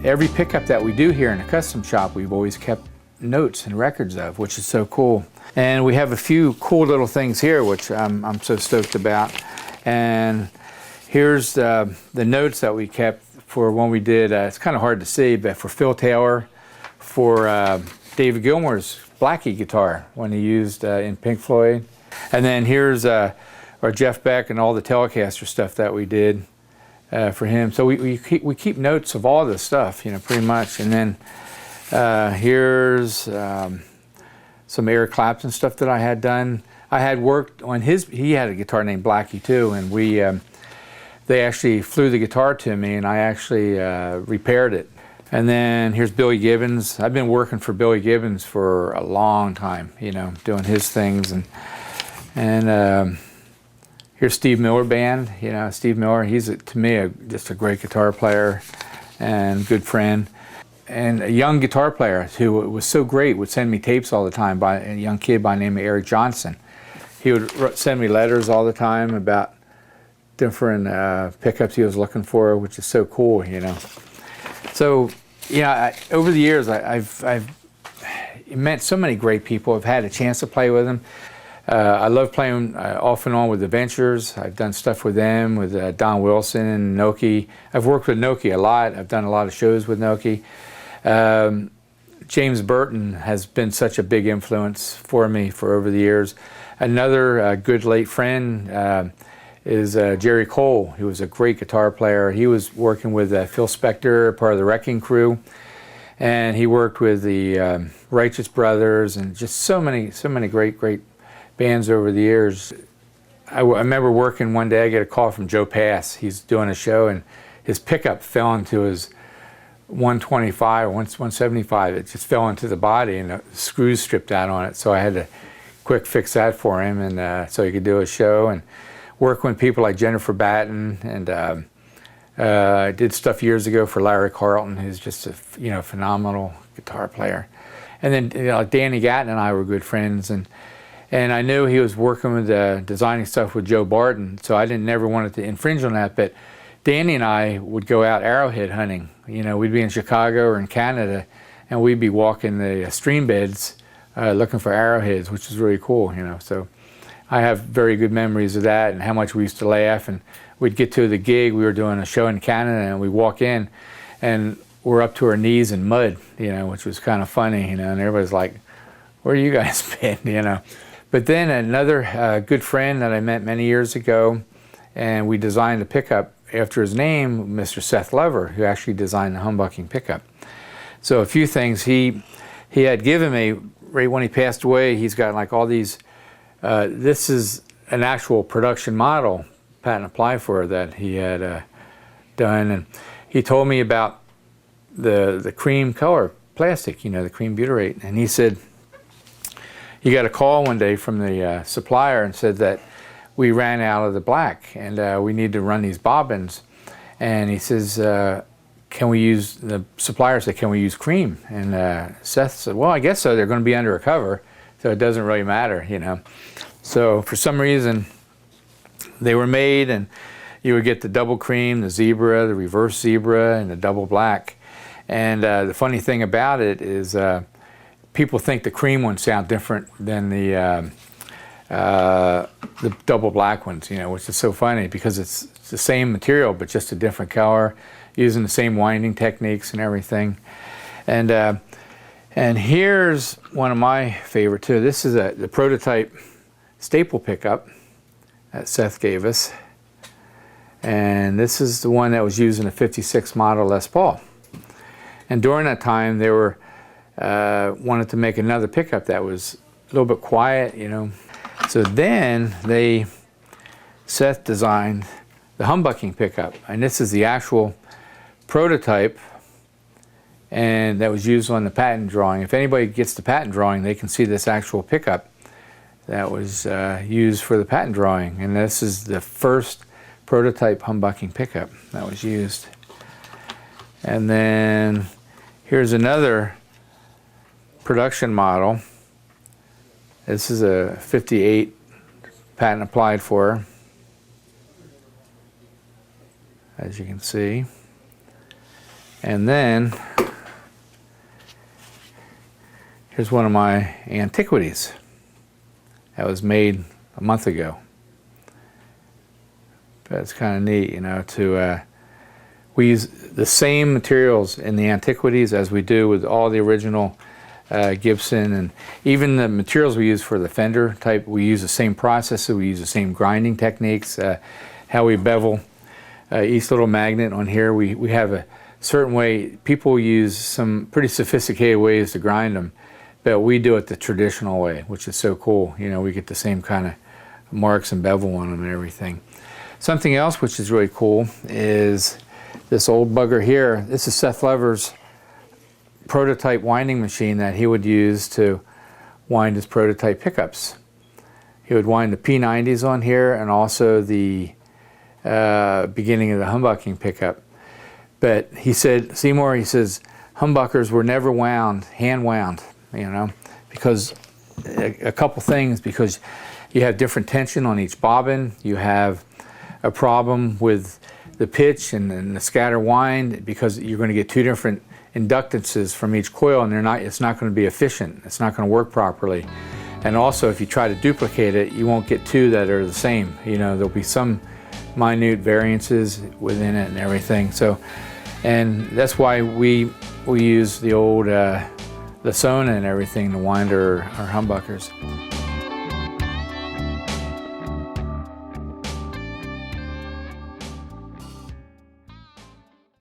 Every pickup that we do here in the custom shop, we've always kept notes and records of, which is so cool. And we have a few cool little things here, which I'm so stoked about. And here's the notes that we kept for when we did, it's kind of hard to see, but for Phil Taylor, for David Gilmour's Blackie guitar when he used in Pink Floyd. And then here's our Jeff Beck and all the Telecaster stuff that we did for him. So we keep notes of all this stuff, you know, pretty much. And then here's some Eric Clapton stuff that I had done. I had worked on he had a guitar named Blackie too, and they actually flew the guitar to me, and I actually repaired it. And then here's Billy Gibbons. I've been working for Billy Gibbons for a long time, you know, doing his things. And here's Steve Miller Band. You know, Steve Miller, he's to me just a great guitar player and good friend. And a young guitar player who was so great, would send me tapes all the time, by a young kid by the name of Eric Johnson. He would send me letters all the time about different pickups he was looking for, which is so cool, you know. So, you know, over the years, I've met so many great people. I've had a chance to play with them. I love playing off and on with the Ventures. I've done stuff with them, with Don Wilson and Noki. I've worked with Noki a lot. I've done a lot of shows with Noki. James Burton has been such a big influence for me for over the years. Another good late friend is Jerry Cole. He was a great guitar player. He was working with Phil Spector, part of the Wrecking Crew, and he worked with the Righteous Brothers and just so many great bands over the years. I remember working one day, I get a call from Joe Pass. He's doing a show and his pickup fell into his 125 or 175. It just fell into the body and the screws stripped out on it. So I had to quick fix that for him, and so he could do a show and work with people like Jennifer Batten. And I did stuff years ago for Larry Carlton, who's just a phenomenal guitar player. And then Danny Gatton and I were good friends, and I knew he was working with designing stuff with Joe Barton, so I never wanted to infringe on that. But Danny and I would go out arrowhead hunting. You know, we'd be in Chicago or in Canada, and we'd be walking the stream beds looking for arrowheads, which is really cool, you know. So I have very good memories of that and how much we used to laugh. And we'd get to the gig, we were doing a show in Canada, and we walk in, and we're up to our knees in mud, you know, which was kind of funny, you know, and everybody's like, where you guys been, you know. But then another good friend that I met many years ago, and we designed a pickup after his name, Mr. Seth Lever, who actually designed the Humbucking Pickup. So a few things he had given me, right when he passed away, he's got like all these, this is an actual production model, patent applied for, that he had done. And he told me about the cream color plastic, you know, the cream butyrate. And he said, he got a call one day from the supplier and said that we ran out of the black and we need to run these bobbins. And he says, can we use, the supplier said, can we use cream? And Seth said, well, I guess so. They're going to be under a cover, so it doesn't really matter, you know. So for some reason, they were made, and you would get the double cream, the zebra, the reverse zebra, and the double black. And the funny thing about it is people think the cream ones sound different than the double black ones, you know, which is so funny because it's the same material but just a different color, using the same winding techniques and everything. And here's one of my favorite too. This is the prototype staple pickup that Seth gave us, and this is the one that was used in a '56 model Les Paul. And during that time, they were wanted to make another pickup that was a little bit quiet, you know. So then Seth designed the Humbucking Pickup, and this is the actual prototype, and that was used on the patent drawing. If anybody gets the patent drawing, they can see this actual pickup that was used for the patent drawing. And this is the first prototype Humbucking Pickup that was used. And then here's another production model. This is a '58 patent applied for, as you can see. And then here's one of my antiquities that was made a month ago. But it's kind of neat, you know, we use the same materials in the antiquities as we do with all the original Gibson, and even the materials we use for the fender type, we use the same process, we use the same grinding techniques, how we bevel each little magnet on here. We have a certain way. People use some pretty sophisticated ways to grind them, but we do it the traditional way, which is so cool. You know, we get the same kind of marks and bevel on them and everything. Something else which is really cool is this old bugger here. This is Seth Lever's prototype winding machine that he would use to wind his prototype pickups. He would wind the P90s on here and also the beginning of the humbucking pickup. But he said, Seymour, he says, humbuckers were never wound, hand wound, you know, because a couple things, because you have different tension on each bobbin, you have a problem with the pitch and the scatter wind, because you're going to get two different inductances from each coil, and it's not going to be efficient. It's not going to work properly. And also, if you try to duplicate it, you won't get two that are the same. You know, there'll be some minute variances within it and everything. So, and that's why we use the old the Sona and everything to wind our humbuckers.